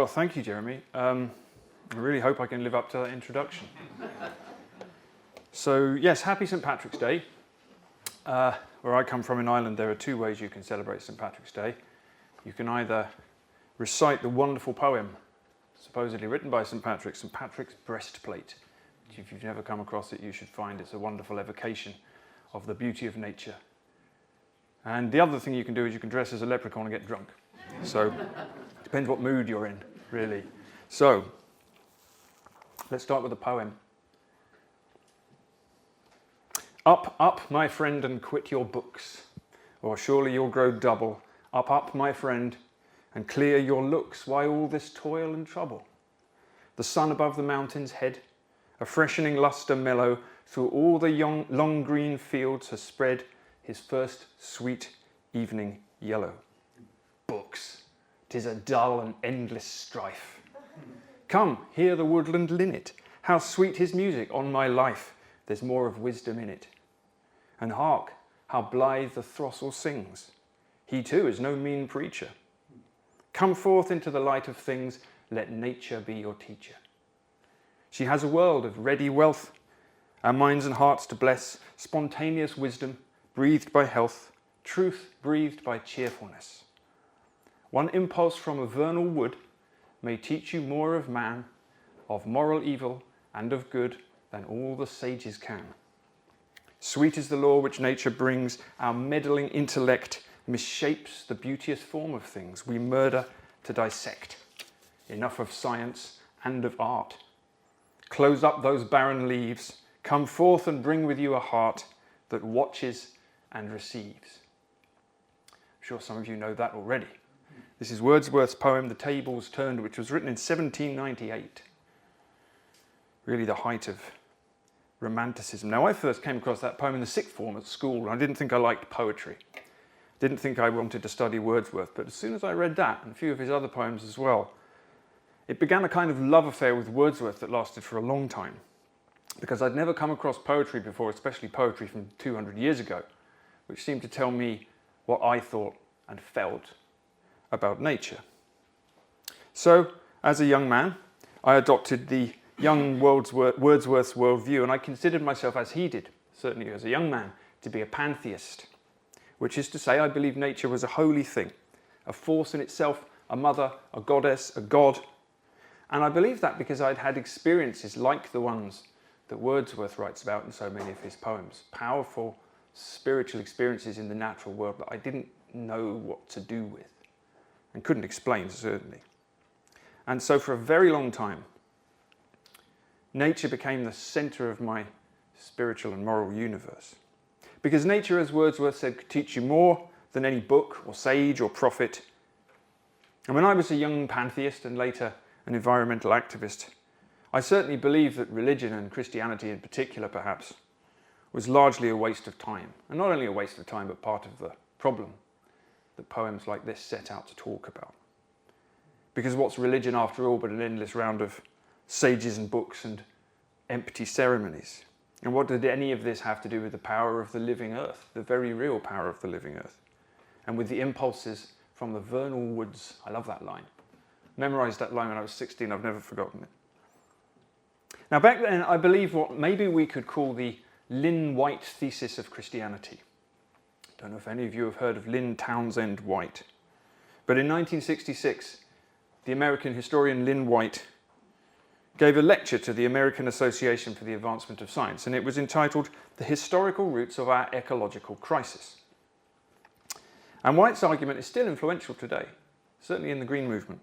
Well, thank you, Jeremy. I really hope I can live up to that introduction. So, yes, happy St. Patrick's Day. Where I come from in Ireland, there are two ways you can celebrate St. Patrick's Day. You can either recite the wonderful poem supposedly written by St. Patrick's Breastplate. If you've never come across it, you should find it's a wonderful evocation of the beauty of nature. And the other thing you can do is you can dress as a leprechaun and get drunk. So, it depends what mood you're in, really. So, let's start with a poem. Up, up, my friend, and quit your books, or surely you'll grow double. Up, up, my friend, and clear your looks. Why all this toil and trouble? The sun above the mountain's head, a freshening lustre mellow, through all the long green fields has spread his first sweet evening yellow. Books, 'tis a dull and endless strife. Come, hear the woodland linnet, how sweet his music, on my life, there's more of wisdom in it. And hark, how blithe the throstle sings, he too is no mean preacher. Come forth into the light of things, let nature be your teacher. She has a world of ready wealth, our minds and hearts to bless, spontaneous wisdom, breathed by health, truth breathed by cheerfulness. One impulse from a vernal wood may teach you more of man, of moral evil and of good than all the sages can. Sweet is the law which nature brings, our meddling intellect misshapes the beauteous form of things. We murder to dissect. Enough of science and of art. Close up those barren leaves, come forth and bring with you a heart that watches and receives. I'm sure some of you know that already. This is Wordsworth's poem, The Tables Turned, which was written in 1798. Really the height of Romanticism. Now, I first came across that poem in the sixth form at school, and I didn't think I liked poetry. Didn't think I wanted to study Wordsworth, but as soon as I read that, and a few of his other poems as well, it began a kind of love affair with Wordsworth that lasted for a long time. Because I'd never come across poetry before, especially poetry from 200 years ago, which seemed to tell me what I thought and felt about nature. So, as a young man, I adopted the young Wordsworth's worldview, and I considered myself, as he did, certainly as a young man, to be a pantheist, which is to say I believe nature was a holy thing, a force in itself, a mother, a goddess, a god, and I believe that because I'd had experiences like the ones that Wordsworth writes about in so many of his poems, powerful spiritual experiences in the natural world that I didn't know what to do with, and couldn't explain, certainly. And so for a very long time, nature became the centre of my spiritual and moral universe. Because nature, as Wordsworth said, could teach you more than any book or sage or prophet. And when I was a young pantheist and later an environmental activist, I certainly believed that religion, and Christianity in particular perhaps, was largely a waste of time. And not only a waste of time, but part of the problem that poems like this set out to talk about. Because what's religion after all but an endless round of sages and books and empty ceremonies? And what did any of this have to do with the power of the living earth, the very real power of the living earth? And with the impulses from the vernal woods. I love that line. Memorised that line when I was 16, I've never forgotten it. Now back then, I believe what maybe we could call the Lynn White thesis of Christianity. I don't know if any of you have heard of Lynn Townsend White. But in 1966, the American historian Lynn White gave a lecture to the American Association for the Advancement of Science, and it was entitled The Historical Roots of Our Ecological Crisis. And White's argument is still influential today, certainly in the Green Movement,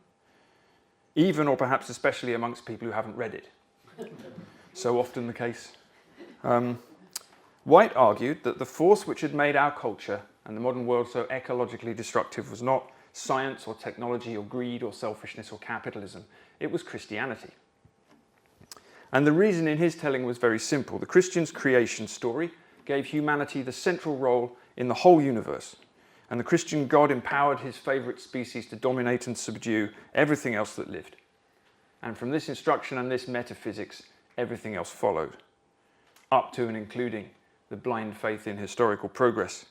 even or perhaps especially amongst people who haven't read it. So often the case. White argued that the force which had made our culture and the modern world so ecologically destructive was not science or technology or greed or selfishness or capitalism, it was Christianity. And the reason in his telling was very simple. The Christian's creation story gave humanity the central role in the whole universe. And the Christian God empowered his favourite species to dominate and subdue everything else that lived. And from this instruction and this metaphysics, everything else followed, up to and including the blind faith in historical progress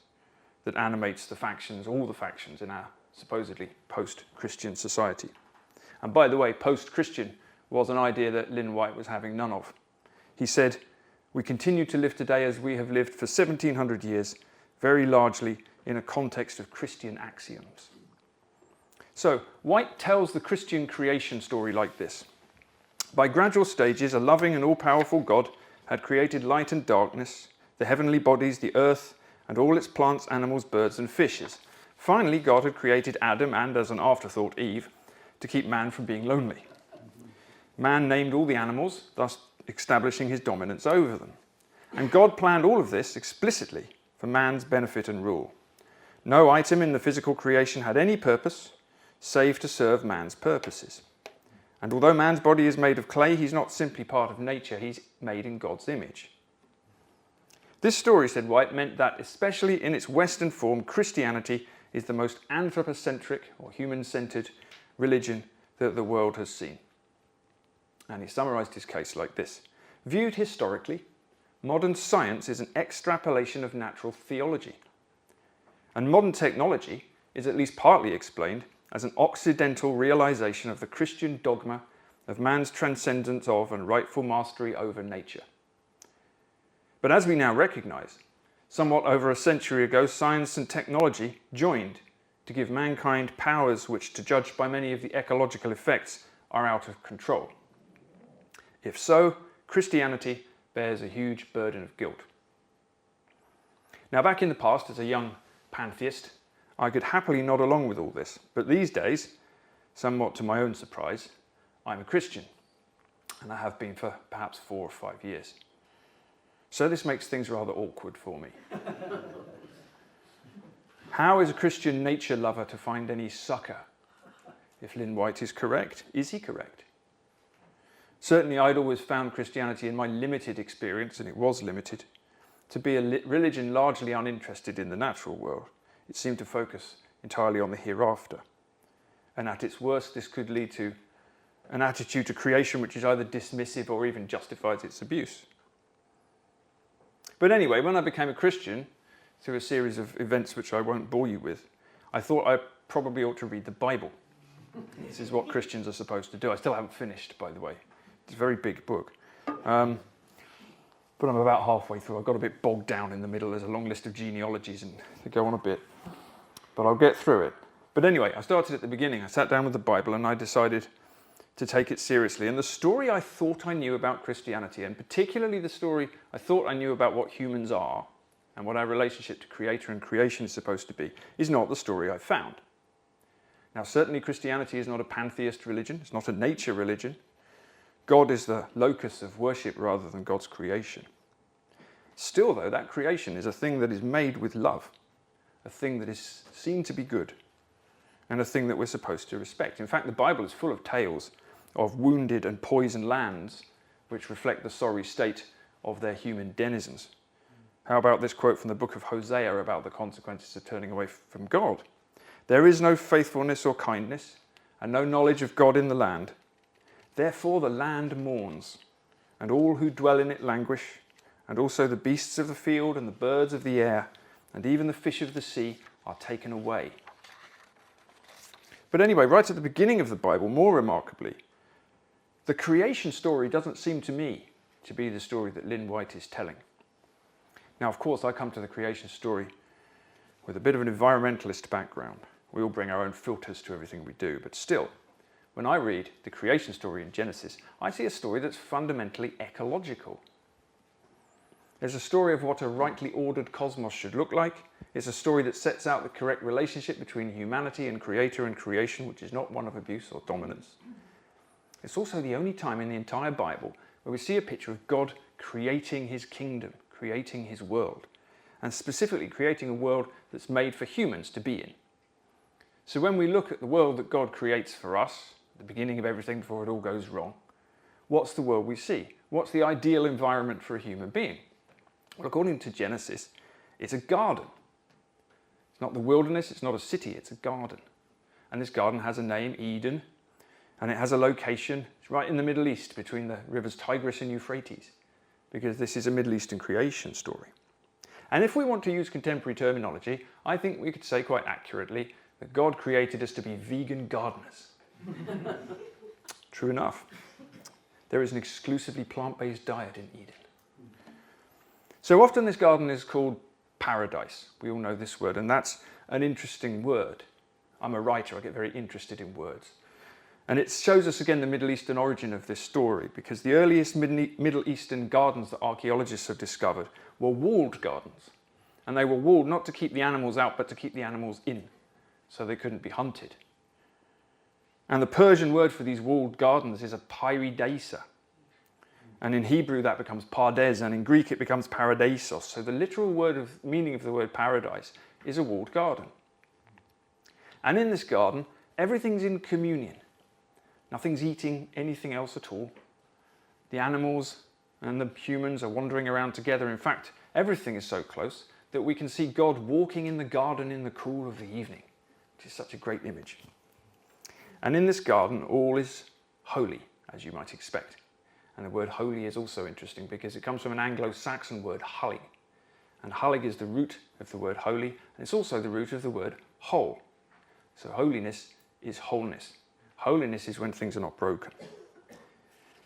that animates the factions, all the factions in our supposedly post-Christian society. And by the way, post-Christian was an idea that Lynn White was having none of. He said, "We continue to live today as we have lived for 1700 years, very largely in a context of Christian axioms." So, White tells the Christian creation story like this. By gradual stages, a loving and all-powerful God had created light and darkness, the heavenly bodies, the earth, and all its plants, animals, birds, and fishes. Finally, God had created Adam and, as an afterthought, Eve, to keep man from being lonely. Man named all the animals, thus establishing his dominance over them. And God planned all of this explicitly for man's benefit and rule. No item in the physical creation had any purpose save to serve man's purposes. And although man's body is made of clay, he's not simply part of nature, he's made in God's image. This story, said White, meant that, especially in its Western form, Christianity is the most anthropocentric or human-centered religion that the world has seen. And he summarized his case like this. Viewed historically, modern science is an extrapolation of natural theology. And modern technology is at least partly explained as an occidental realization of the Christian dogma of man's transcendence of and rightful mastery over nature. But as we now recognize, somewhat over a century ago, science and technology joined to give mankind powers which, to judge by many of the ecological effects, are out of control. If so, Christianity bears a huge burden of guilt. Now, back in the past, as a young pantheist, I could happily nod along with all this, but these days, somewhat to my own surprise, I'm a Christian, and I have been for perhaps 4 or 5 years. So this makes things rather awkward for me. How is a Christian nature lover to find any succor? If Lynn White is correct, is he correct? Certainly I'd always found Christianity, in my limited experience, and it was limited, to be a religion largely uninterested in the natural world. It seemed to focus entirely on the hereafter. And at its worst, this could lead to an attitude to creation which is either dismissive or even justifies its abuse. But anyway, when I became a Christian, through a series of events which I won't bore you with, I thought I probably ought to read the Bible. This is what Christians are supposed to do. I still haven't finished, by the way. It's a very big book. But I'm about halfway through. I got a bit bogged down in the middle. There's a long list of genealogies and they go on a bit. But I'll get through it. But anyway, I started at the beginning. I sat down with the Bible and I decided to take it seriously. And the story I thought I knew about Christianity, and particularly the story I thought I knew about what humans are and what our relationship to Creator and creation is supposed to be, is not the story I found. Now, certainly Christianity is not a pantheist religion. It's not a nature religion. God is the locus of worship rather than God's creation. Still, though, that creation is a thing that is made with love, a thing that is seen to be good, and a thing that we're supposed to respect. In fact, the Bible is full of tales of wounded and poisoned lands which reflect the sorry state of their human denizens. How about this quote from the book of Hosea about the consequences of turning away from God? There is no faithfulness or kindness, and no knowledge of God in the land. Therefore the land mourns, and all who dwell in it languish, and also the beasts of the field and the birds of the air, and even the fish of the sea are taken away. But anyway, right at the beginning of the Bible, more remarkably, the creation story doesn't seem to me to be the story that Lynn White is telling. Now, of course, I come to the creation story with a bit of an environmentalist background. We all bring our own filters to everything we do, but still, when I read the creation story in Genesis, I see a story that's fundamentally ecological. There's a story of what a rightly ordered cosmos should look like. It's a story that sets out the correct relationship between humanity and Creator and creation, which is not one of abuse or dominance. It's also the only time in the entire Bible where we see a picture of God creating his kingdom, creating his world, and specifically creating a world that's made for humans to be in. So when we look at the world that God creates for us, the beginning of everything before it all goes wrong, what's the world we see? What's the ideal environment for a human being? Well, according to Genesis, it's a garden. It's not the wilderness, it's not a city, it's a garden. And this garden has a name, Eden, and it has a location. It's right in the Middle East between the rivers Tigris and Euphrates, because this is a Middle Eastern creation story. And if we want to use contemporary terminology, I think we could say quite accurately that God created us to be vegan gardeners. True enough. There is an exclusively plant-based diet in Eden. So often this garden is called paradise. We all know this word, and that's an interesting word. I'm a writer, I get very interested in words. And it shows us again the Middle Eastern origin of this story, because the earliest Middle Eastern gardens that archaeologists have discovered were walled gardens. And they were walled not to keep the animals out, but to keep the animals in, so they couldn't be hunted. And the Persian word for these walled gardens is a pyridesa. And in Hebrew that becomes pardes, and in Greek it becomes paradisos. So the literal meaning of the word paradise is a walled garden. And in this garden, everything's in communion. Nothing's eating anything else at all. The animals and the humans are wandering around together. In fact, everything is so close that we can see God walking in the garden in the cool of the evening, which is such a great image. And in this garden, all is holy, as you might expect. And the word holy is also interesting because it comes from an Anglo-Saxon word, hullig. And hullig is the root of the word holy, and it's also the root of the word whole. So holiness is wholeness. Holiness is when things are not broken.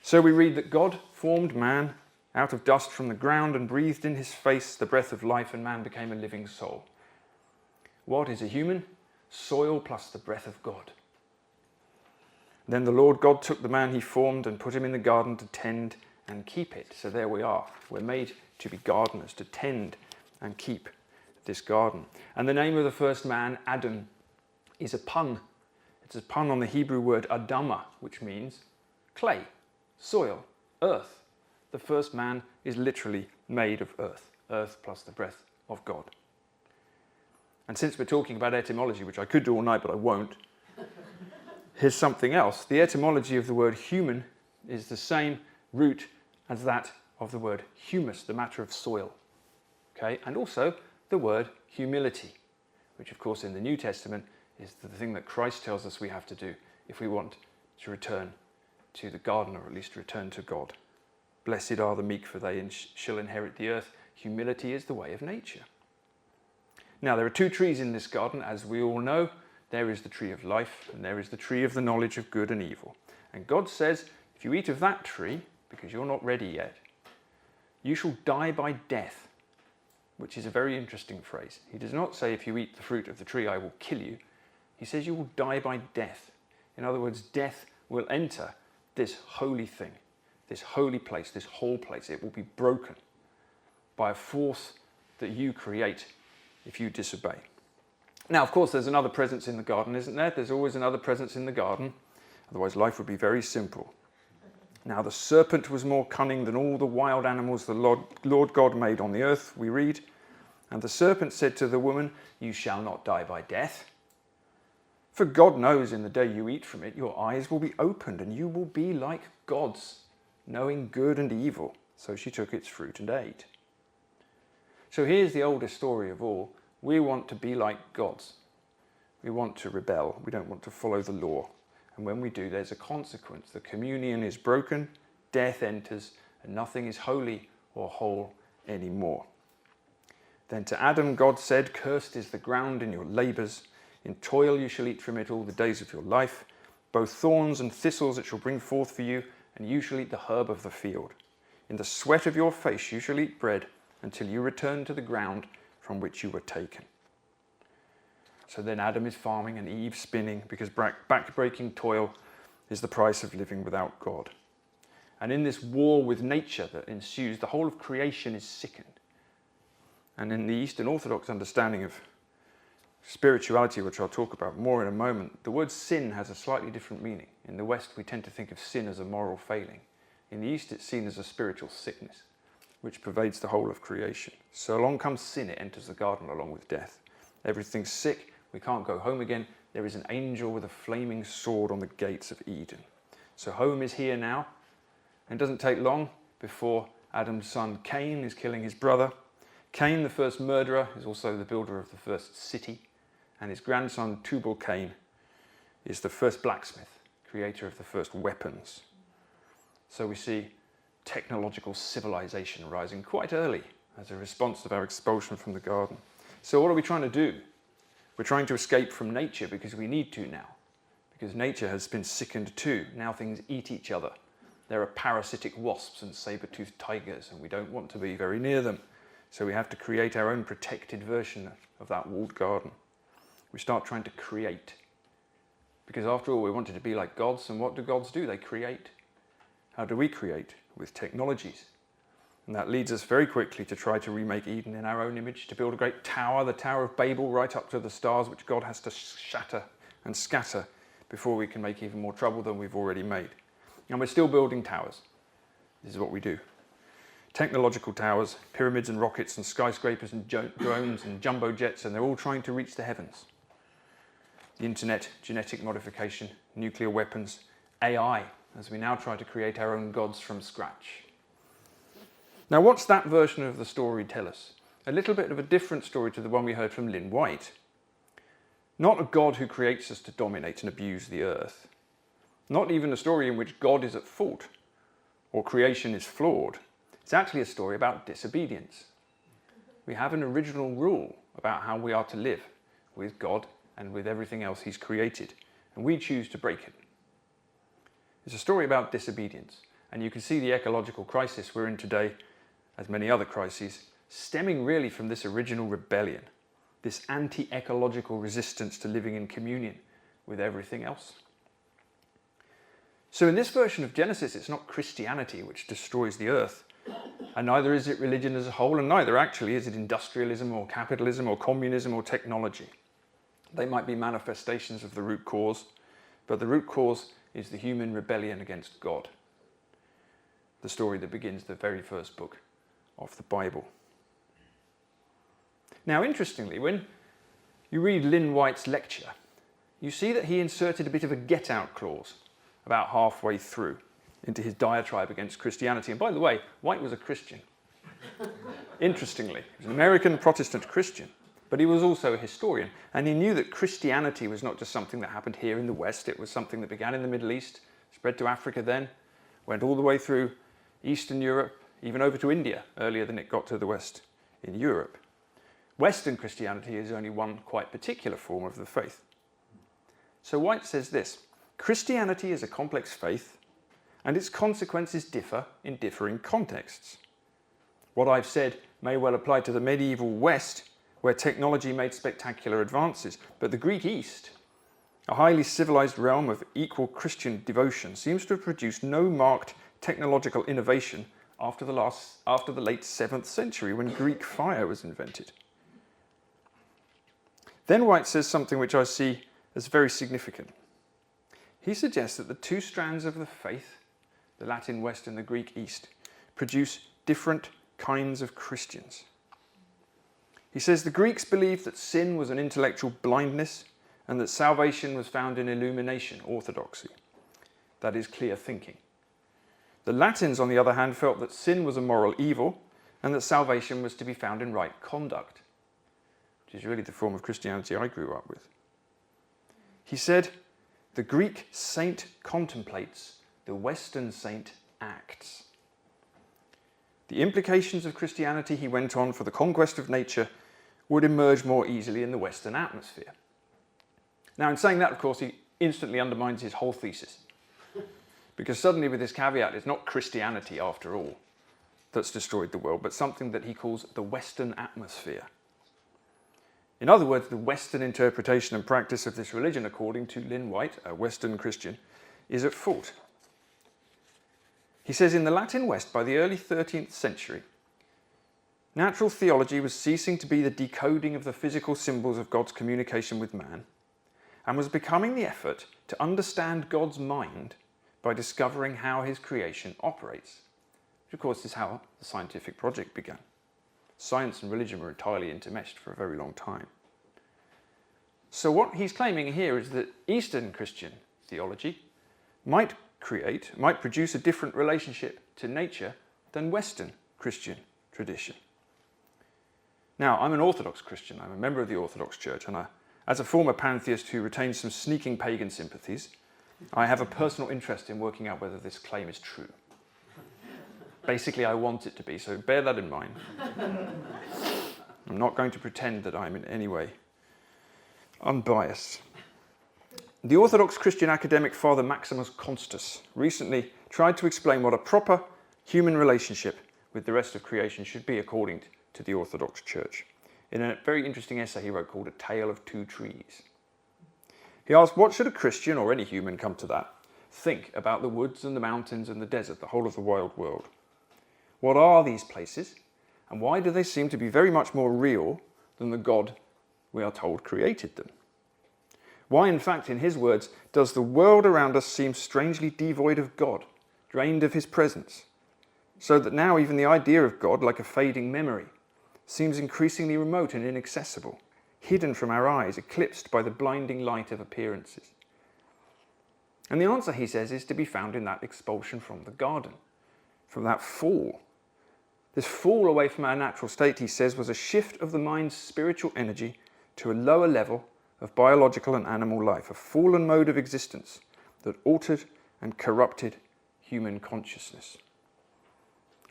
So we read that God formed man out of dust from the ground and breathed in his face the breath of life, and man became a living soul. What is a human? Soil plus the breath of God. Then the Lord God took the man he formed and put him in the garden to tend and keep it. So there we are. We're made to be gardeners, to tend and keep this garden. And the name of the first man, Adam, is a pun. It's a pun on the Hebrew word Adama, which means clay, soil, earth. The first man is literally made of earth, earth plus the breath of God. And since we're talking about etymology, which I could do all night, but I won't, here's something else. The etymology of the word human is the same root as that of the word humus, the matter of soil. Okay? And also the word humility, which of course in the New Testament is the thing that Christ tells us we have to do if we want to return to the garden, or at least return to God. Blessed are the meek, for they shall inherit the earth. Humility is the way of nature. Now there are two trees in this garden, as we all know. There is the tree of life, and there is the tree of the knowledge of good and evil. And God says, if you eat of that tree, because you're not ready yet, you shall die by death, which is a very interesting phrase. He does not say, if you eat the fruit of the tree, I will kill you. He says you will die by death. In other words, death will enter this holy thing, this holy place, this whole place. It will be broken by a force that you create if you disobey. Now, of course, there's another presence in the garden, isn't there? There's always another presence in the garden. Otherwise, life would be very simple. Now, the serpent was more cunning than all the wild animals the Lord God made on the earth, we read. And the serpent said to the woman, you shall not die by death. For God knows in the day you eat from it, your eyes will be opened, and you will be like gods, knowing good and evil. So she took its fruit and ate. So here's the oldest story of all. We want to be like gods. We want to rebel. We don't want to follow the law. And when we do, there's a consequence. The communion is broken, death enters, and nothing is holy or whole anymore. Then to Adam, God said, cursed is the ground in your labours. In toil you shall eat from it all the days of your life. Both thorns and thistles it shall bring forth for you, and you shall eat the herb of the field. In the sweat of your face you shall eat bread, until you return to the ground from which you were taken. So then Adam is farming and Eve spinning, because back-breaking toil is the price of living without God. And in this war with nature that ensues, the whole of creation is sickened. And in the Eastern Orthodox understanding of spirituality, which I'll talk about more in a moment, the word sin has a slightly different meaning. In the West, we tend to think of sin as a moral failing. In the East, it's seen as a spiritual sickness, which pervades the whole of creation. So along comes sin, it enters the garden along with death. Everything's sick, we can't go home again. There is an angel with a flaming sword on the gates of Eden. So home is here now, and it doesn't take long before Adam's son Cain is killing his brother. Cain, the first murderer, is also the builder of the first city, and his grandson Tubal-Cain is the first blacksmith, creator of the first weapons. So we see technological civilization rising quite early as a response to our expulsion from the garden. So what are we trying to do? We're trying to escape from nature because we need to now, because nature has been sickened too. Now things eat each other. There are parasitic wasps and saber-toothed tigers, and we don't want to be very near them. So we have to create our own protected version of that walled garden. We start trying to create. Because after all, we wanted to be like gods, and what do gods do? They create. How do we create? With technologies. And that leads us very quickly to try to remake Eden in our own image, to build a great tower, the Tower of Babel, right up to the stars, which God has to shatter and scatter before we can make even more trouble than we've already made. And we're still building towers. This is what we do. Technological towers, pyramids and rockets and skyscrapers and drones and jumbo jets, and they're all trying to reach the heavens. The internet, genetic modification, nuclear weapons, AI, as we now try to create our own gods from scratch. Now, what's that version of the story tell us? A little bit of a different story to the one we heard from Lynn White. Not a God who creates us to dominate and abuse the earth. Not even a story in which God is at fault or creation is flawed. It's actually a story about disobedience. We have an original rule about how we are to live with God and with everything else he's created, and we choose to break it. It's a story about disobedience, and you can see the ecological crisis we're in today, as many other crises, stemming really from this original rebellion, this anti-ecological resistance to living in communion with everything else. So in this version of Genesis, it's not Christianity which destroys the earth, and neither is it religion as a whole, and neither actually is it industrialism or capitalism or communism or technology. They might be manifestations of the root cause, but the root cause is the human rebellion against God. The story that begins the very first book of the Bible. Now, interestingly, when you read Lynn White's lecture, you see that he inserted a bit of a get-out clause about halfway through into his diatribe against Christianity. And by the way, White was a Christian. Interestingly, he was an American Protestant Christian, but he was also a historian, and he knew that Christianity was not just something that happened here in the West. It was something that began in the Middle East, spread to Africa then, went all the way through Eastern Europe, even over to India, earlier than it got to the West in Europe. Western Christianity is only one quite particular form of the faith. So White says this: Christianity is a complex faith, and its consequences differ in differing contexts. What I've said may well apply to the medieval West, where technology made spectacular advances, but the Greek East, a highly civilized realm of equal Christian devotion, seems to have produced no marked technological innovation after the late 7th century, when Greek fire was invented. Then White says something which I see as very significant. He suggests that the two strands of the faith, the Latin West and the Greek East, produce different kinds of Christians. He says the Greeks believed that sin was an intellectual blindness and that salvation was found in illumination, orthodoxy. That is clear thinking. The Latins, on the other hand, felt that sin was a moral evil and that salvation was to be found in right conduct, which is really the form of Christianity I grew up with. He said, the Greek saint contemplates, the Western saint acts. The implications of Christianity, he went on, for the conquest of nature would emerge more easily in the Western atmosphere. Now, in saying that, of course, he instantly undermines his whole thesis. Because suddenly, with this caveat, it's not Christianity, after all, that's destroyed the world, but something that he calls the Western atmosphere. In other words, the Western interpretation and practice of this religion, according to Lynn White, a Western Christian, is at fault. He says in the Latin West, by the early 13th century, natural theology was ceasing to be the decoding of the physical symbols of God's communication with man, and was becoming the effort to understand God's mind by discovering how his creation operates, which of course is how the scientific project began. Science and religion were entirely intermeshed for a very long time. So what he's claiming here is that Eastern Christian theology might produce a different relationship to nature than Western Christian tradition. Now, I'm an Orthodox Christian. I'm a member of the Orthodox Church, and as a former pantheist who retains some sneaking pagan sympathies, I have a personal interest in working out whether this claim is true. Basically, I want it to be, so bear that in mind. I'm not going to pretend that I'm in any way unbiased. The Orthodox Christian academic Father Maximus Constus recently tried to explain what a proper human relationship with the rest of creation should be according to the Orthodox Church, in a very interesting essay he wrote called A Tale of Two Trees. He asked, what should a Christian, or any human come to that, think about the woods and the mountains and the desert, the whole of the wild world? What are these places, and why do they seem to be very much more real than the God we are told created them? Why, in fact, in his words, does the world around us seem strangely devoid of God, drained of his presence, so that now even the idea of God, like a fading memory, seems increasingly remote and inaccessible, hidden from our eyes, eclipsed by the blinding light of appearances? And the answer, he says, is to be found in that expulsion from the garden, from that fall. This fall away from our natural state, he says, was a shift of the mind's spiritual energy to a lower level of biological and animal life, a fallen mode of existence that altered and corrupted human consciousness.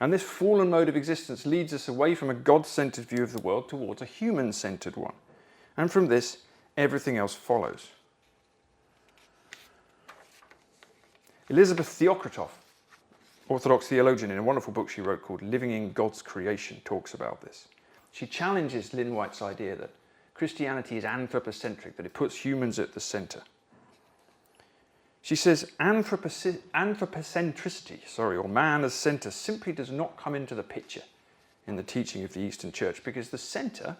And this fallen mode of existence leads us away from a God-centered view of the world towards a human-centered one. And from this, everything else follows. Elizabeth Theokritoff, Orthodox theologian, in a wonderful book she wrote called Living in God's Creation, talks about this. She challenges Lynn White's idea that Christianity is anthropocentric, that it puts humans at the centre. She says anthropocentricity, or man as centre, simply does not come into the picture in the teaching of the Eastern Church, because the centre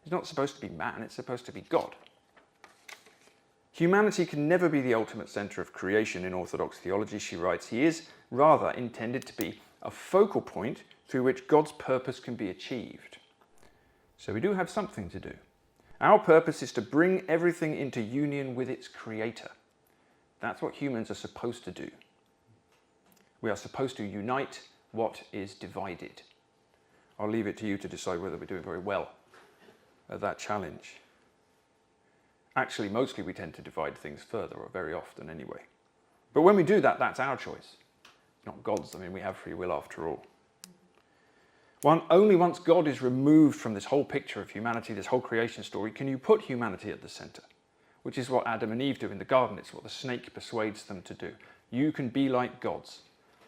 is not supposed to be man, it's supposed to be God. Humanity can never be the ultimate centre of creation in Orthodox theology, she writes. He is rather intended to be a focal point through which God's purpose can be achieved. So we do have something to do. Our purpose is to bring everything into union with its creator. That's what humans are supposed to do. We are supposed to unite what is divided. I'll leave it to you to decide whether we're doing very well at that challenge. Actually, mostly we tend to divide things further, or very often anyway. But when we do that, that's our choice, not God's. I mean, we have free will after all. Only once God is removed from this whole picture of humanity, this whole creation story, can you put humanity at the centre, which is what Adam and Eve do in the garden. It's what the snake persuades them to do. You can be like gods.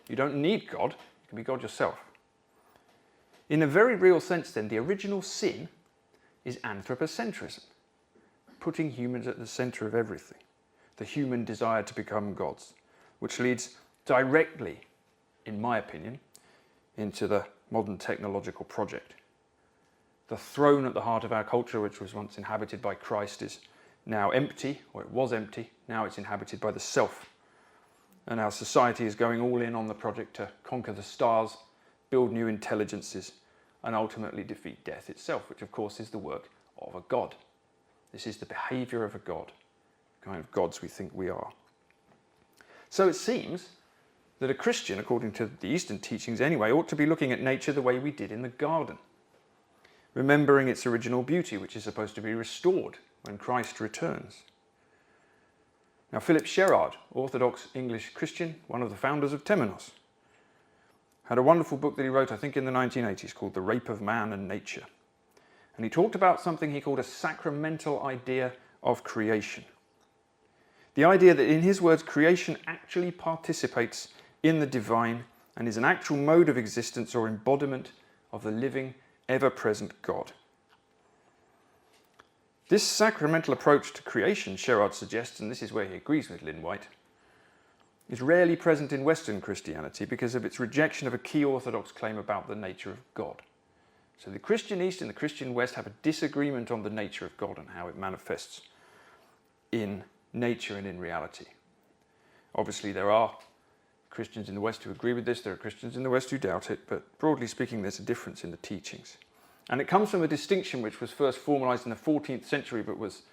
You don't need God, you can be God yourself. In a very real sense then, the original sin is anthropocentrism, putting humans at the centre of everything, the human desire to become gods, which leads directly, in my opinion, into the modern technological project. The throne at the heart of our culture, which was once inhabited by Christ, is now empty, or it was empty, now it's inhabited by the self. And our society is going all in on the project to conquer the stars, build new intelligences, and ultimately defeat death itself, which of course is the work of a god. This is the behaviour of a god, the kind of gods we think we are. So it seems that a Christian, according to the Eastern teachings anyway, ought to be looking at nature the way we did in the garden, remembering its original beauty, which is supposed to be restored when Christ returns. Now, Philip Sherard, Orthodox English Christian, one of the founders of Temenos, had a wonderful book that he wrote, I think in the 1980s, called The Rape of Man and Nature. And he talked about something he called a sacramental idea of creation. The idea that, in his words, creation actually participates in the divine and is an actual mode of existence or embodiment of the living, ever-present God. This sacramental approach to creation, Sherard suggests, and this is where he agrees with Lynn White, is rarely present in Western Christianity because of its rejection of a key Orthodox claim about the nature of God. So the Christian East and the Christian West have a disagreement on the nature of God and how it manifests in nature and in reality. Obviously there are Christians in the West who agree with this, there are Christians in the West who doubt it, but broadly speaking there's a difference in the teachings. And it comes from a distinction which was first formalised in the 14th century but was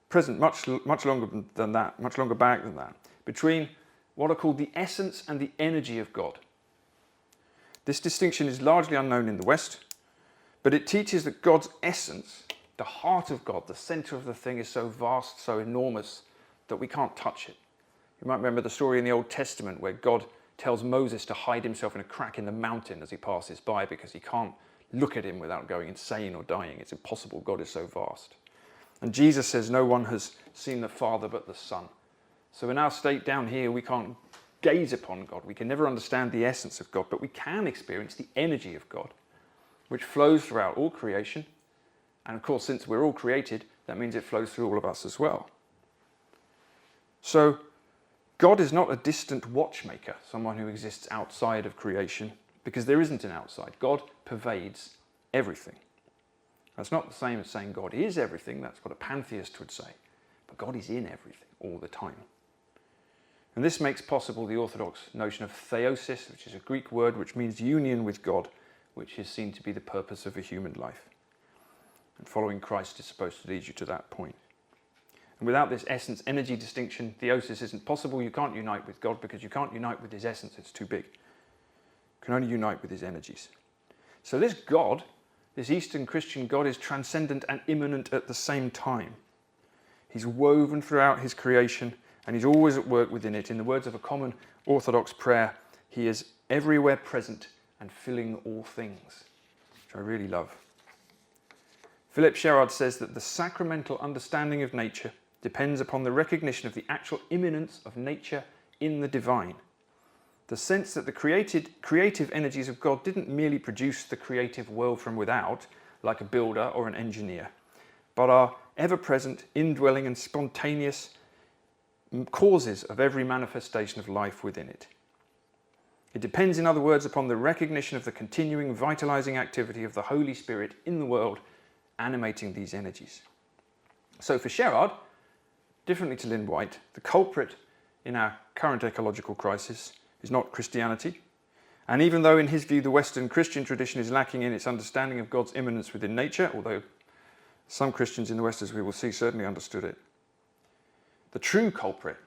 present much longer than that, much longer back than that, between what are called the essence and the energy of God. This distinction is largely unknown in the West, but it teaches that God's essence, the heart of God, the centre of the thing, is so vast, so enormous, that we can't touch it. You might remember the story in the Old Testament where God tells Moses to hide himself in a crack in the mountain as he passes by because he can't look at him without going insane or dying. It's impossible, God is so vast. And Jesus says no one has seen the Father but the Son. So in our state down here, we can't gaze upon God. We can never understand the essence of God, but we can experience the energy of God, which flows throughout all creation. And of course, since we're all created, that means it flows through all of us as well. So God is not a distant watchmaker, someone who exists outside of creation, because there isn't an outside. God pervades everything. That's not the same as saying God is everything. That's what a pantheist would say. But God is in everything all the time. And this makes possible the Orthodox notion of theosis, which is a Greek word which means union with God, which is seen to be the purpose of a human life. And following Christ is supposed to lead you to that point. And without this essence-energy distinction, theosis isn't possible. You can't unite with God because you can't unite with his essence. It's too big. You can only unite with his energies. So this God, this Eastern Christian God, is transcendent and immanent at the same time. He's woven throughout his creation, and he's always at work within it. In the words of a common Orthodox prayer, he is everywhere present and filling all things, which I really love. Philip Sherrard says that the sacramental understanding of nature depends upon the recognition of the actual immanence of nature in the divine. The sense that the creative energies of God didn't merely produce the creative world from without, like a builder or an engineer, but are ever-present, indwelling and spontaneous causes of every manifestation of life within it. It depends, in other words, upon the recognition of the continuing vitalizing activity of the Holy Spirit in the world, animating these energies. So for Sherrard, differently to Lynn White, the culprit in our current ecological crisis is not Christianity. And even though in his view the Western Christian tradition is lacking in its understanding of God's immanence within nature, although some Christians in the West, as we will see, certainly understood it, the true culprit,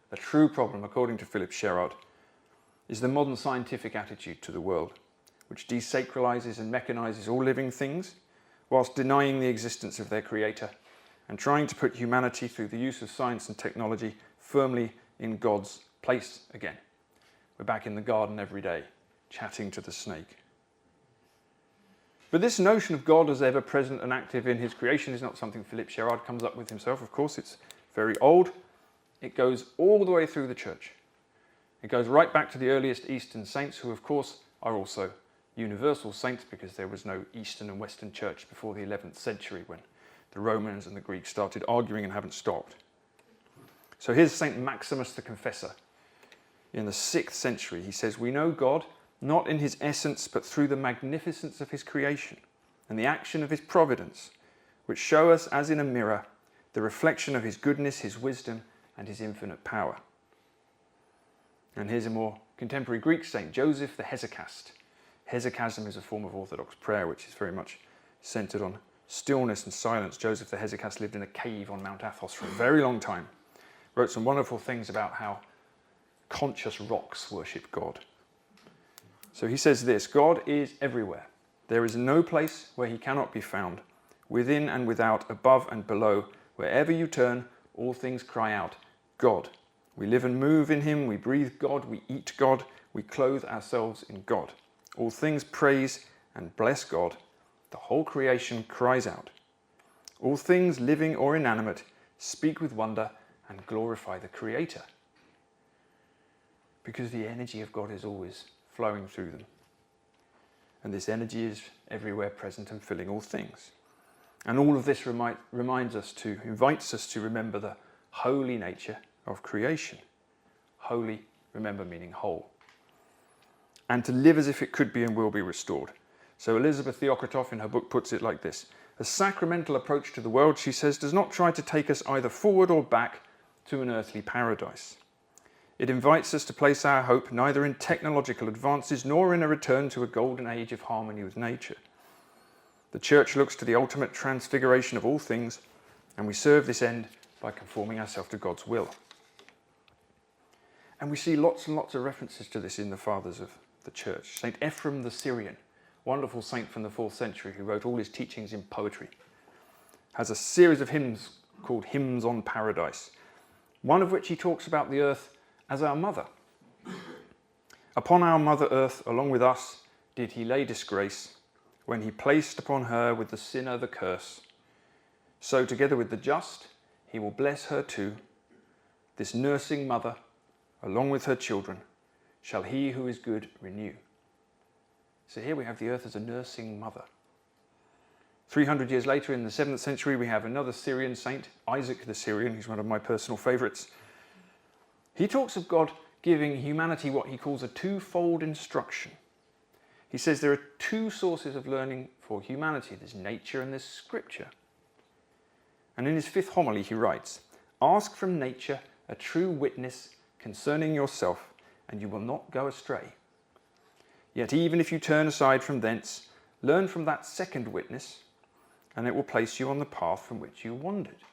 the true problem, according to Philip Sherrard, is the modern scientific attitude to the world, which desacralizes and mechanizes all living things, whilst denying the existence of their creator and trying to put humanity through the use of science and technology firmly in God's place again. We're back in the garden every day, chatting to the snake. But this notion of God as ever present and active in his creation is not something Philip Sherrard comes up with himself. Of course, it's very old. It goes all the way through the church. It goes right back to the earliest Eastern saints, who of course are also universal saints, because there was no Eastern and Western church before the 11th century, when the Romans and the Greeks started arguing and haven't stopped. So here's St. Maximus the Confessor. In the 6th century, he says, "We know God not in his essence, but through the magnificence of his creation and the action of his providence, which show us, as in a mirror, the reflection of his goodness, his wisdom, and his infinite power." And here's a more contemporary Greek saint, Joseph the Hesychast. Hesychasm is a form of Orthodox prayer which is very much centered on stillness and silence. Joseph the Hesychast lived in a cave on Mount Athos for a very long time. Wrote some wonderful things about how conscious rocks worship God. So he says this: God is everywhere. There is no place where he cannot be found. Within and without, above and below, wherever you turn, all things cry out, God. We live and move in him, we breathe God, we eat God, we clothe ourselves in God. All things praise and bless God. The whole creation cries out. All things, living or inanimate, speak with wonder and glorify the Creator, because the energy of God is always flowing through them. And this energy is everywhere present and filling all things. And all of this invites us to remember the holy nature of creation. Holy, remember, meaning whole. And to live as if it could be and will be restored. So Elizabeth Theokritoff in her book puts it like this: a sacramental approach to the world, she says, does not try to take us either forward or back to an earthly paradise. It invites us to place our hope neither in technological advances nor in a return to a golden age of harmony with nature. The Church looks to the ultimate transfiguration of all things, and we serve this end by conforming ourselves to God's will. And we see lots and lots of references to this in the fathers of the Church. St. Ephrem the Syrian, wonderful saint from the 4th century who wrote all his teachings in poetry, has a series of hymns called Hymns on Paradise, one of which he talks about the earth as our mother. Upon our mother earth, along with us, did he lay disgrace, when he placed upon her with the sinner the curse. So together with the just, he will bless her too. This nursing mother, along with her children, shall he who is good renew. So here we have the earth as a nursing mother. 300 years later, in the 7th century, we have another Syrian saint, Isaac the Syrian. He's one of my personal favourites. He talks of God giving humanity what he calls a twofold instruction. He says there are two sources of learning for humanity. There's nature and there's scripture. And in his 5th homily he writes, "Ask from nature a true witness concerning yourself, and you will not go astray. Yet even if you turn aside from thence, learn from that second witness, and it will place you on the path from which you wandered."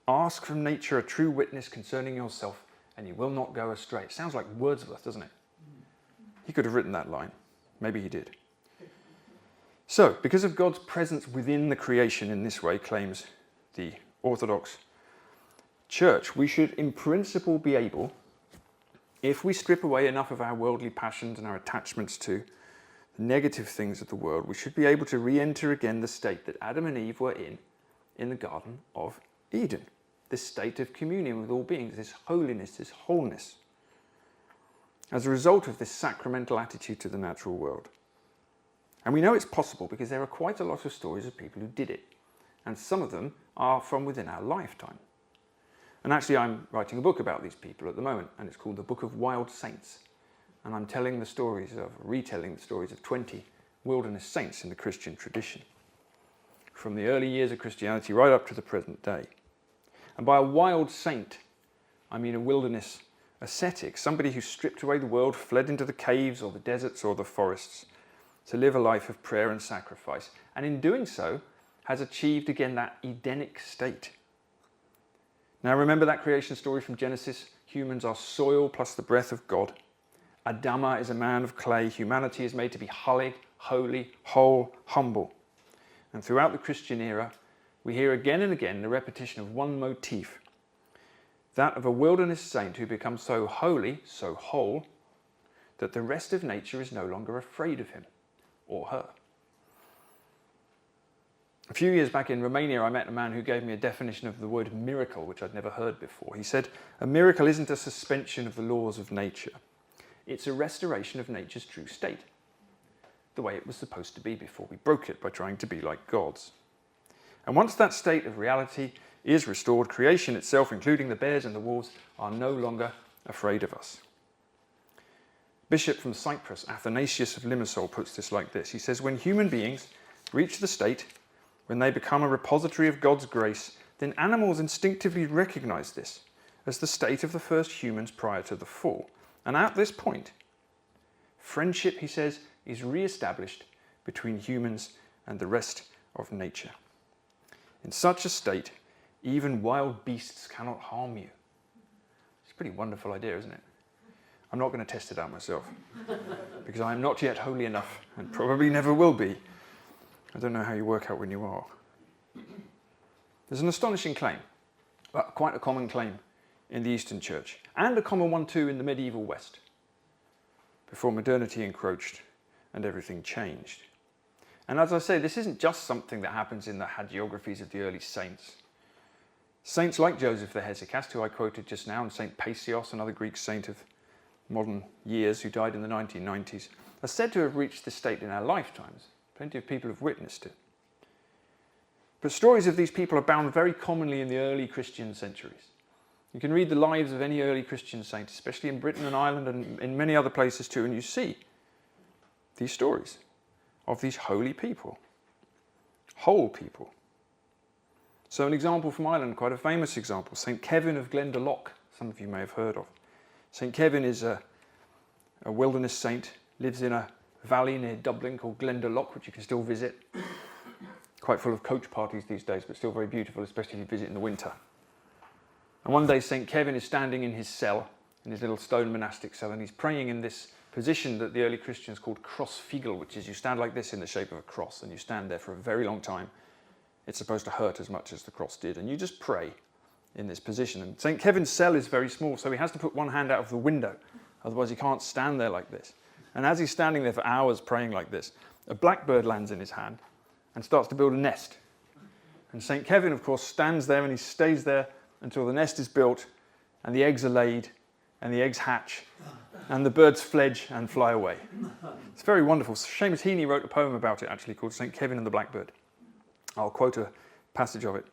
Ask from nature a true witness concerning yourself, and you will not go astray. It sounds like Wordsworth, doesn't it? He could have written that line. Maybe he did. So, because of God's presence within the creation in this way, claims the Orthodox Church, we should in principle be able, if we strip away enough of our worldly passions and our attachments to the negative things of the world, we should be able to re-enter again the state that Adam and Eve were in the Garden of Eden. This state of communion with all beings, this holiness, this wholeness, as a result of this sacramental attitude to the natural world. And we know it's possible because there are quite a lot of stories of people who did it, and some of them are from within our lifetime. And actually I'm writing a book about these people at the moment, and it's called The Book of Wild Saints, and I'm retelling the stories of 20 wilderness saints in the Christian tradition, from the early years of Christianity right up to the present day. And by a wild saint, I mean a wilderness ascetic, somebody who stripped away the world, fled into the caves or the deserts or the forests to live a life of prayer and sacrifice, and in doing so has achieved again that Edenic state. Now remember that creation story from Genesis? Humans are soil plus the breath of God. Adama is a man of clay. Humanity is made to be holy, whole, humble. And throughout the Christian era, we hear again and again the repetition of one motif, that of a wilderness saint who becomes so holy, so whole, that the rest of nature is no longer afraid of him or her. A few years back in Romania, I met a man who gave me a definition of the word miracle, which I'd never heard before. He said, a miracle isn't a suspension of the laws of nature. It's a restoration of nature's true state, the way it was supposed to be before we broke it by trying to be like gods. And once that state of reality is restored, creation itself, including the bears and the wolves, are no longer afraid of us. Bishop from Cyprus, Athanasius of Limassol, puts this like this. He says, when human beings reach the state when they become a repository of God's grace, then animals instinctively recognize this as the state of the first humans prior to the fall. And at this point, friendship, he says, is re-established between humans and the rest of nature. In such a state, even wild beasts cannot harm you. It's a pretty wonderful idea, isn't it? I'm not going to test it out myself, because I am not yet holy enough, and probably never will be. I don't know how you work out when you are. There's an astonishing claim, quite a common claim in the Eastern Church, and a common one too in the medieval West, before modernity encroached and everything changed. And as I say, this isn't just something that happens in the hagiographies of the early saints. Saints like Joseph the Hesychast, who I quoted just now, and Saint Paisios, another Greek saint of modern years who died in the 1990s, are said to have reached this state in our lifetimes. Plenty of people have witnessed it. But stories of these people abound very commonly in the early Christian centuries. You can read the lives of any early Christian saint, especially in Britain and Ireland and in many other places too, and you see these stories of these holy people, whole people. So an example from Ireland, quite a famous example, St. Kevin of Glendalough, some of you may have heard of. St. Kevin is a wilderness saint, lives in a valley near Dublin called Glendalough, which you can still visit. Quite full of coach parties these days, but still very beautiful, especially if you visit in the winter. And one day St. Kevin is standing in his cell, in his little stone monastic cell, and he's praying in this position that the early Christians called cross-figel, which is you stand like this in the shape of a cross, and you stand there for a very long time. It's supposed to hurt as much as the cross did, and you just pray in this position. And St. Kevin's cell is very small, so he has to put one hand out of the window, otherwise he can't stand there like this. And as he's standing there for hours praying like this, a blackbird lands in his hand and starts to build a nest. And St. Kevin, of course, stands there and he stays there until the nest is built and the eggs are laid and the eggs hatch and the birds fledge and fly away. It's very wonderful. Seamus Heaney wrote a poem about it, actually, called St. Kevin and the Blackbird. I'll quote a passage of it.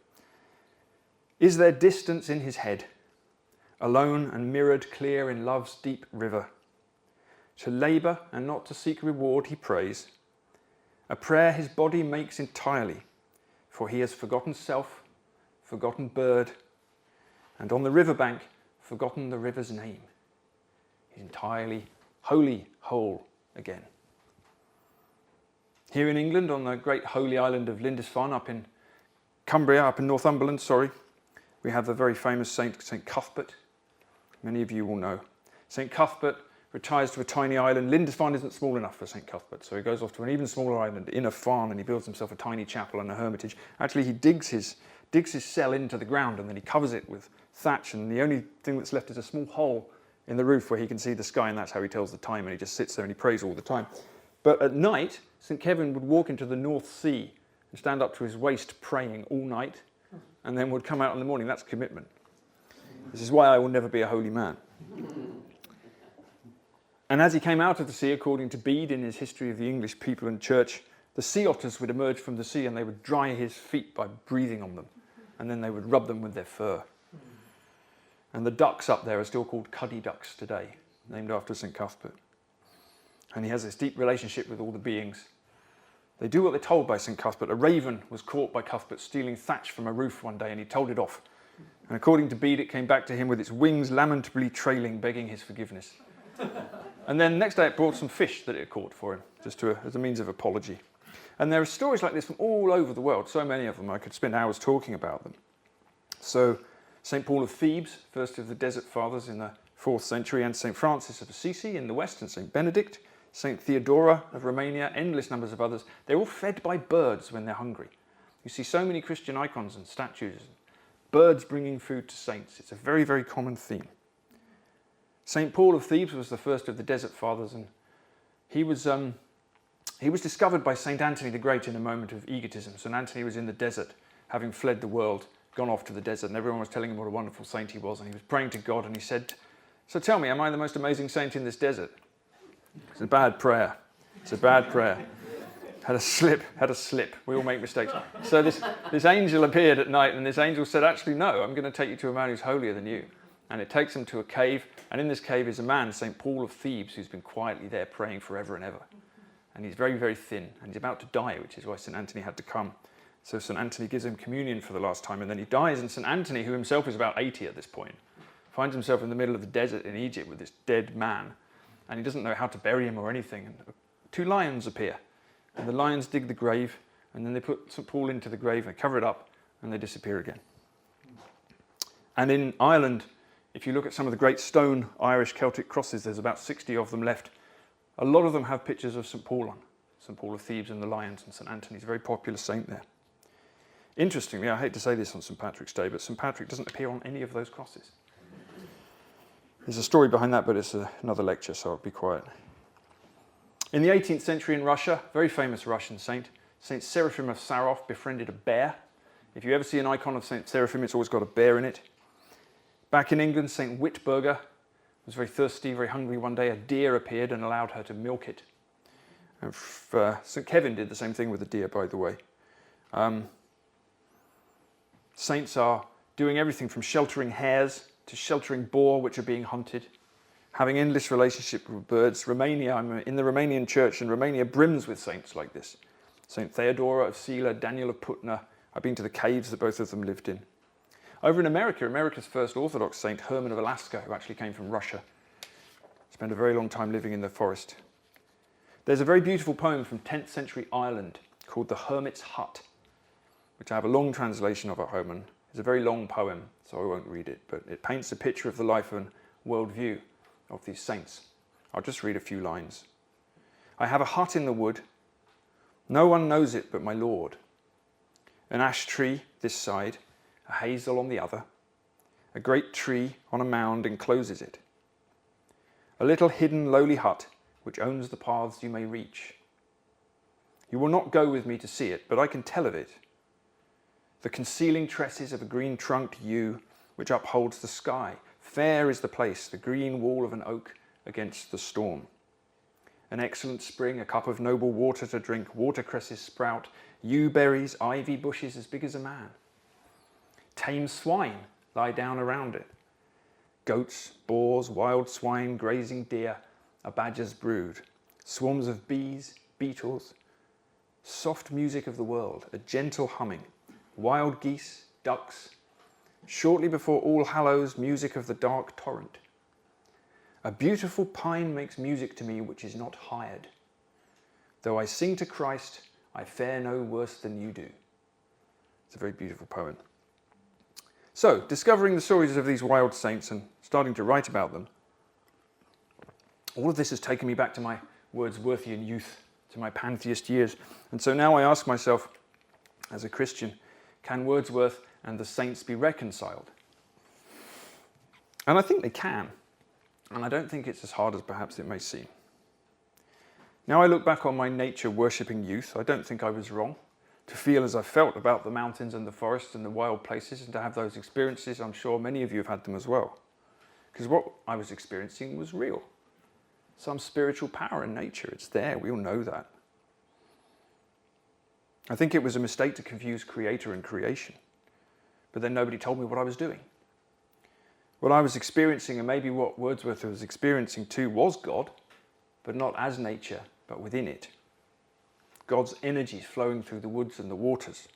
Is there distance in his head, alone and mirrored clear in love's deep river? To labour and not to seek reward he prays, a prayer his body makes entirely, for he has forgotten self, forgotten bird, and on the riverbank forgotten the river's name. He's entirely wholly whole again. Here in England, on the great holy island of Lindisfarne, up in Cumbria, up in Northumberland, we have the very famous St. Cuthbert. Many of you will know. St. Cuthbert retires to a tiny island. Lindisfarne isn't small enough for St. Cuthbert, so he goes off to an even smaller island in a farm and he builds himself a tiny chapel and a hermitage. Actually, he digs his cell into the ground and then he covers it with thatch, and the only thing that's left is a small hole in the roof where he can see the sky, and that's how he tells the time, and he just sits there and he prays all the time. But at night, St. Kevin would walk into the North Sea and stand up to his waist praying all night, and then would come out in the morning. That's commitment. This is why I will never be a holy man. And as he came out of the sea, according to Bede in his History of the English People and Church, the sea otters would emerge from the sea and they would dry his feet by breathing on them, and then they would rub them with their fur. And the ducks up there are still called cuddy ducks today, named after St. Cuthbert. And he has this deep relationship with all the beings. They do what they're told by St. Cuthbert. A raven was caught by Cuthbert stealing thatch from a roof one day, and he told it off. And according to Bede, it came back to him with its wings lamentably trailing, begging his forgiveness. And then next day it brought some fish that it had caught for him, just as a means of apology. And there are stories like this from all over the world, so many of them, I could spend hours talking about them. So St. Paul of Thebes, first of the Desert Fathers in the 4th century, and St. Francis of Assisi in the West, and St. Benedict, St. Theodora of Romania, endless numbers of others. They're all fed by birds when they're hungry. You see so many Christian icons and statues, birds bringing food to saints. It's a very, very common theme. St. Paul of Thebes was the first of the Desert Fathers, and he was discovered by St. Anthony the Great in a moment of egotism. St. Anthony was in the desert, having fled the world, gone off to the desert, and everyone was telling him what a wonderful saint he was, and he was praying to God, and he said, "So tell me, am I the most amazing saint in this desert?" It's a bad prayer. It's a bad prayer. Had a slip. We all make mistakes. So this angel appeared at night, and this angel said, actually, no, I'm going to take you to a man who's holier than you. And it takes him to a cave, and in this cave is a man, St. Paul of Thebes, who's been quietly there praying forever and ever. And he's very, very thin, and he's about to die, which is why St. Anthony had to come. So St. Anthony gives him communion for the last time, and then he dies, and St. Anthony, who himself is about 80 at this point, finds himself in the middle of the desert in Egypt with this dead man, and he doesn't know how to bury him or anything. And 2 lions appear, and the lions dig the grave, and then they put St. Paul into the grave, and cover it up, and they disappear again. And in Ireland, if you look at some of the great stone Irish Celtic crosses, there's about 60 of them left. A lot of them have pictures of St. Paul on, St. Paul of Thebes and the lions, and St. Anthony's a very popular saint there. Interestingly, I hate to say this on St. Patrick's Day, but St. Patrick doesn't appear on any of those crosses. There's a story behind that, but it's another lecture, so I'll be quiet. In the 18th century in Russia, very famous Russian saint, St. Seraphim of Sarov befriended a bear. If you ever see an icon of St. Seraphim, it's always got a bear in it. Back in England, St. Whitburger was very thirsty, very hungry one day. A deer appeared and allowed her to milk it. And St. Kevin did the same thing with a deer, by the way. Saints are doing everything from sheltering hares to sheltering boar, which are being hunted, having endless relationship with birds. Romania, I'm in the Romanian church, and Romania brims with saints like this. St. Theodora of Sila, Daniel of Putna. I've been to the caves that both of them lived in. Over in America, America's first Orthodox saint, Herman of Alaska, who actually came from Russia, spent a very long time living in the forest. There's a very beautiful poem from 10th century Ireland called The Hermit's Hut, which I have a long translation of at home, and it's a very long poem, so I won't read it, but it paints a picture of the life and worldview of these saints. I'll just read a few lines. I have a hut in the wood. No one knows it but my Lord. An ash tree this side, a hazel on the other. A great tree on a mound encloses it. A little hidden lowly hut which owns the paths you may reach. You will not go with me to see it, but I can tell of it. the concealing tresses of a green-trunked yew which upholds the sky. Fair is the place, the green wall of an oak against the storm. An excellent spring, a cup of noble water to drink, watercresses sprout, yew berries, ivy bushes as big as a man. Tame swine lie down around it. Goats, boars, wild swine, grazing deer, a badger's brood. Swarms of bees, beetles, soft music of the world, a gentle humming. Wild geese, ducks. Shortly before All Hallows, music of the dark torrent. A beautiful pine makes music to me which is not hired. Though I sing to Christ, I fare no worse than you do. It's a very beautiful poem. So, discovering the stories of these wild saints and starting to write about them, all of this has taken me back to my Wordsworthian youth, to my pantheist years. And so now I ask myself, as a Christian, can Wordsworth and the saints be reconciled? And I think they can. And I don't think it's as hard as perhaps it may seem. Now I look back on my nature-worshipping youth, I don't think I was wrong to feel as I felt about the mountains and the forests and the wild places, and to have those experiences. I'm sure many of you have had them as well. Because what I was experiencing was real. Some spiritual power in nature, it's there, we all know that. I think it was a mistake to confuse creator and creation. But then nobody told me what I was doing. What I was experiencing, and maybe what Wordsworth was experiencing too, was God, but not as nature, but within it. God's energies flowing through the woods and the waters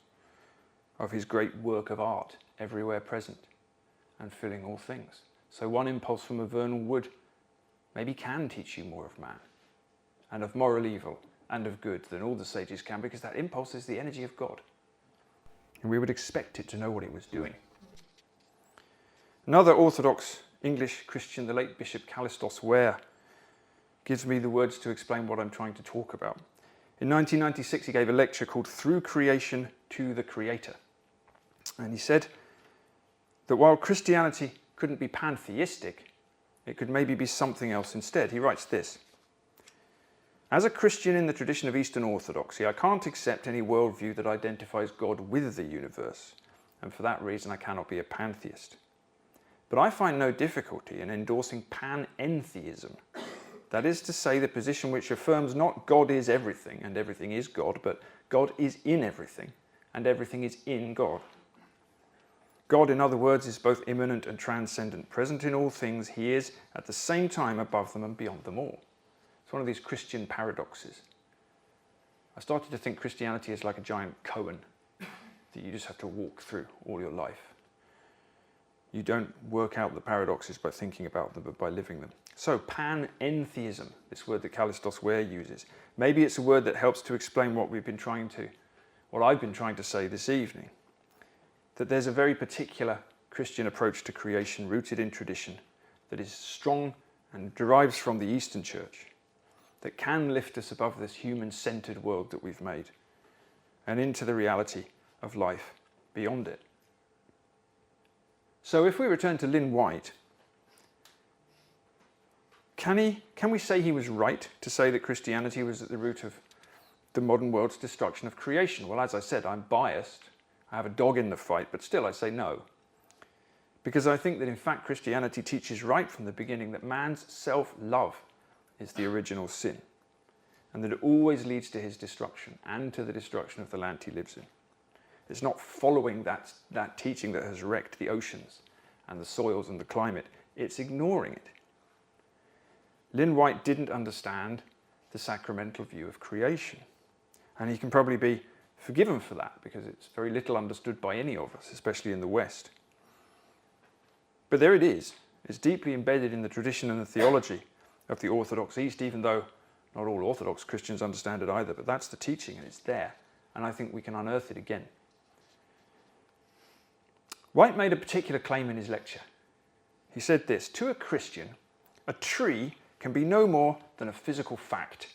of his great work of art, everywhere present and filling all things. So one impulse from a vernal wood maybe can teach you more of man and of moral evil and of good than all the sages can, because that impulse is the energy of God. And we would expect it to know what it was doing. Another Orthodox English Christian, the late Bishop Callistos Ware, gives me the words to explain what I'm trying to talk about. In 1996, he gave a lecture called Through Creation to the Creator. And he said that while Christianity couldn't be pantheistic, it could maybe be something else instead. He writes this: as a Christian in the tradition of Eastern Orthodoxy, I can't accept any worldview that identifies God with the universe, and for that reason I cannot be a pantheist. But I find no difficulty in endorsing panentheism. That is to say, the position which affirms not God is everything and everything is God, but God is in everything and everything is in God. God, in other words, is both immanent and transcendent, present in all things. He is at the same time above them and beyond them all. It's one of these Christian paradoxes. I started to think Christianity is like a giant koan that you just have to walk through all your life. You don't work out the paradoxes by thinking about them, but by living them. So, panentheism, this word that Callistos Ware uses. Maybe it's a word that helps to explain what I've been trying to say this evening. That there's a very particular Christian approach to creation rooted in tradition that is strong and derives from the Eastern Church, that can lift us above this human-centered world that we've made and into the reality of life beyond it. So if we return to Lynn White, can we say he was right to say that Christianity was at the root of the modern world's destruction of creation? Well, as I said, I'm biased. I have a dog in the fight, but still I say no. Because I think that in fact Christianity teaches right from the beginning that man's self-love is the original sin, and that it always leads to his destruction and to the destruction of the land he lives in. It's not following that teaching that has wrecked the oceans and the soils and the climate. It's ignoring it. Lynn White didn't understand the sacramental view of creation. And he can probably be forgiven for that, because it's very little understood by any of us, especially in the West. But there it is. It's deeply embedded in the tradition and the theology of the Orthodox East, even though not all Orthodox Christians understand it either. But that's the teaching, and it's there. And I think we can unearth it again. White made a particular claim in his lecture. He said this: to a Christian, a tree can be no more than a physical fact.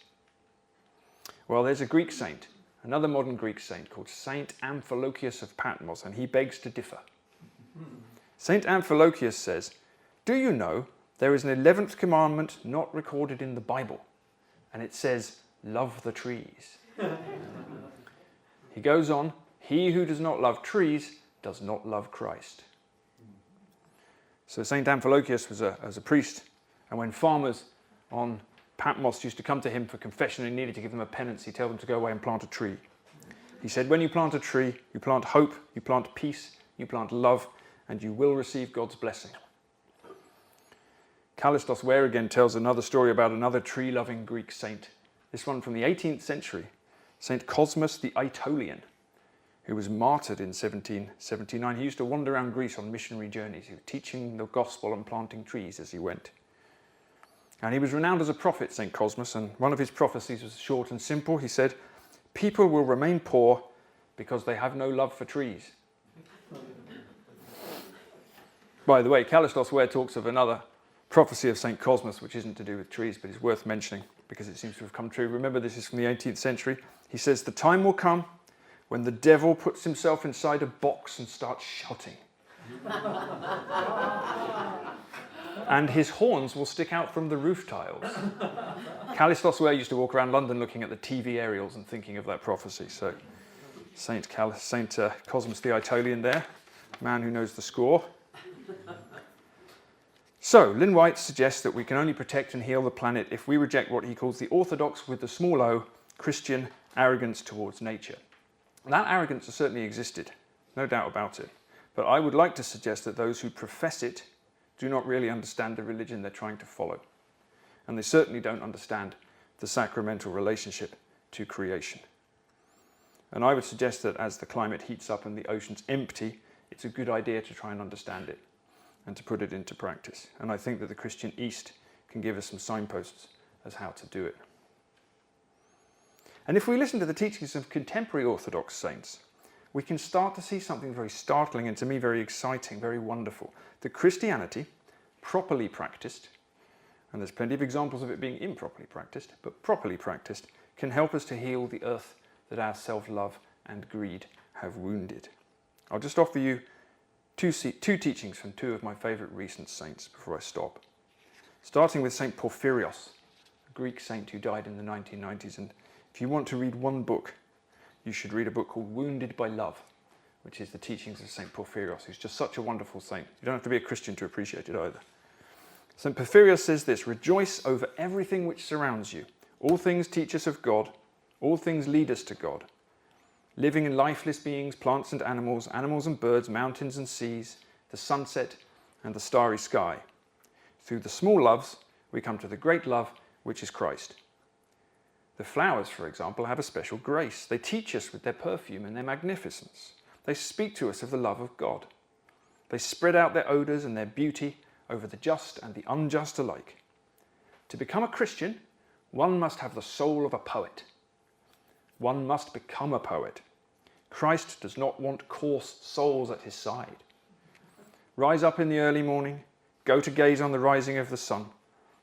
Well, there's a Greek saint, another modern Greek saint called Saint Amphilochius of Patmos, and he begs to differ. Saint Amphilochius says, do you know there is an 11th commandment not recorded in the Bible? And it says, love the trees. He goes on, He who does not love trees does not love Christ. So St. Amphilochius was a priest, and when farmers on Patmos used to come to him for confession and needed to give them a penance, he'd tell them to go away and plant a tree. He said, when you plant a tree, you plant hope, you plant peace, you plant love, and you will receive God's blessing. Kallistos Ware again tells another story about another tree-loving Greek saint, this one from the 18th century, St. Cosmas the Aetolian, who was martyred in 1779. He used to wander around Greece on missionary journeys, teaching the gospel and planting trees as he went. And he was renowned as a prophet, St. Cosmas, and one of his prophecies was short and simple. He said, people will remain poor because they have no love for trees. By the way, Kallistos Ware talks of another prophecy of St. Cosmas, which isn't to do with trees, but is worth mentioning because it seems to have come true. Remember, this is from the 18th century. He says, the time will come when the devil puts himself inside a box and starts shouting. And his horns will stick out from the roof tiles. Kallistos Ware used to walk around London looking at the TV aerials and thinking of that prophecy. So St. Cosmas the Aetolian there, man who knows the score. So Lynn White suggests that we can only protect and heal the planet if we reject what he calls the orthodox with the small o, Christian arrogance towards nature. That arrogance has certainly existed, no doubt about it. But I would like to suggest that those who profess it do not really understand the religion they're trying to follow. And they certainly don't understand the sacramental relationship to creation. And I would suggest that as the climate heats up and the oceans empty, it's a good idea to try and understand it and to put it into practice. And I think that the Christian East can give us some signposts as how to do it. And if we listen to the teachings of contemporary Orthodox saints, we can start to see something very startling and to me very exciting, very wonderful. That Christianity, properly practiced, and there's plenty of examples of it being improperly practiced, but properly practiced, can help us to heal the earth that our self-love and greed have wounded. I'll just offer you two teachings from two of my favourite recent saints before I stop. Starting with St. Porphyrios, a Greek saint who died in the 1990s. And if you want to read one book, you should read a book called Wounded by Love, which is the teachings of St. Porphyrios, who's just such a wonderful saint. You don't have to be a Christian to appreciate it either. St. Porphyrios says this, rejoice over everything which surrounds you. All things teach us of God. All things lead us to God. Living and lifeless beings, plants and animals, animals and birds, mountains and seas, the sunset and the starry sky. Through the small loves, we come to the great love, which is Christ. The flowers, for example, have a special grace. They teach us with their perfume and their magnificence. They speak to us of the love of God. They spread out their odours and their beauty over the just and the unjust alike. To become a Christian, one must have the soul of a poet. One must become a poet. Christ does not want coarse souls at his side. Rise up in the early morning, go to gaze on the rising of the sun,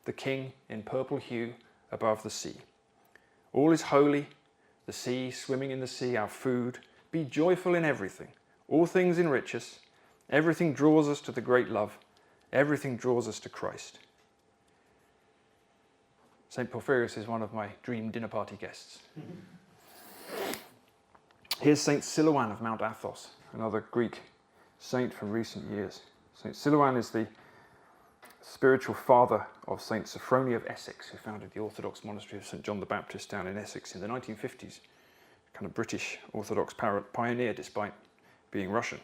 the King in purple hue above the sea. All is holy, the sea, swimming in the sea, our food. Be joyful in everything. All things enrich us. Everything draws us to the great love. Everything draws us to Christ. St. Porphyrios is one of my dream dinner party guests. Here's St. Silouan of Mount Athos, another Greek saint from recent years. St. Silouan is the spiritual father of St. Sophronia of Essex, who founded the Orthodox monastery of St. John the Baptist down in Essex in the 1950s. Kind of British Orthodox pioneer despite being Russian.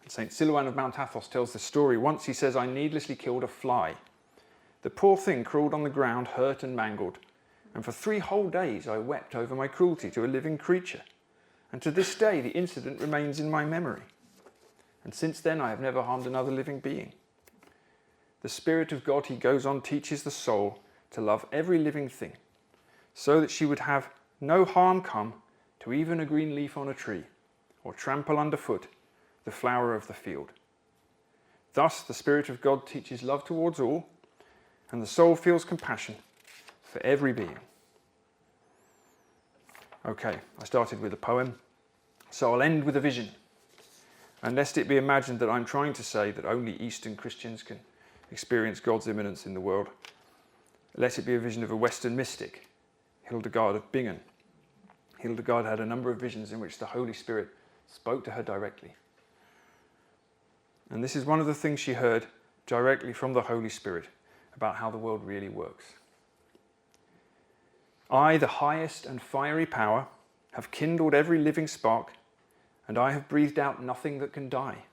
And St. Silouan of Mount Athos tells this story. Once he says, I needlessly killed a fly. The poor thing crawled on the ground, hurt and mangled, and for 3 whole days I wept over my cruelty to a living creature. And to this day the incident remains in my memory. And since then I have never harmed another living being. The Spirit of God, he goes on, teaches the soul to love every living thing, so that she would have no harm come to even a green leaf on a tree, or trample underfoot the flower of the field. Thus the Spirit of God teaches love towards all, and the soul feels compassion for every being. Okay, I started with a poem, so I'll end with a vision. And lest it be imagined that I'm trying to say that only Eastern Christians can experience God's immanence in the world, let it be a vision of a Western mystic, Hildegard of Bingen. Hildegard had a number of visions in which the Holy Spirit spoke to her directly. And this is one of the things she heard directly from the Holy Spirit about how the world really works. I, the highest and fiery power, have kindled every living spark, and I have breathed out nothing that can die.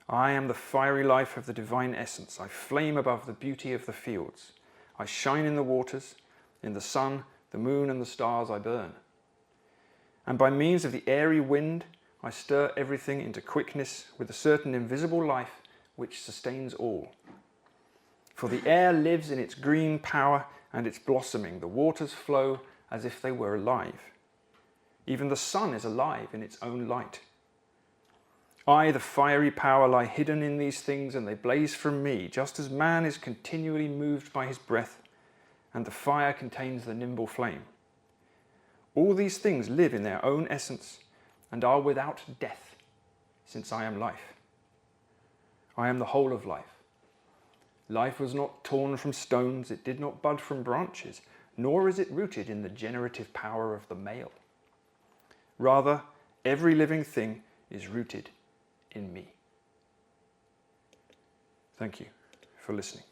I am the fiery life of the divine essence. I flame above the beauty of the fields. I shine in the waters, in the sun, the moon, and the stars I burn. And by means of the airy wind, I stir everything into quickness with a certain invisible life which sustains all. For the air lives in its green power and its blossoming. The waters flow as if they were alive. Even the sun is alive in its own light. I, the fiery power, lie hidden in these things, and they blaze from me, just as man is continually moved by his breath, and the fire contains the nimble flame. All these things live in their own essence, and are without death, since I am life. I am the whole of life. Life was not torn from stones, it did not bud from branches, nor is it rooted in the generative power of the male. Rather, every living thing is rooted in me. Thank you for listening.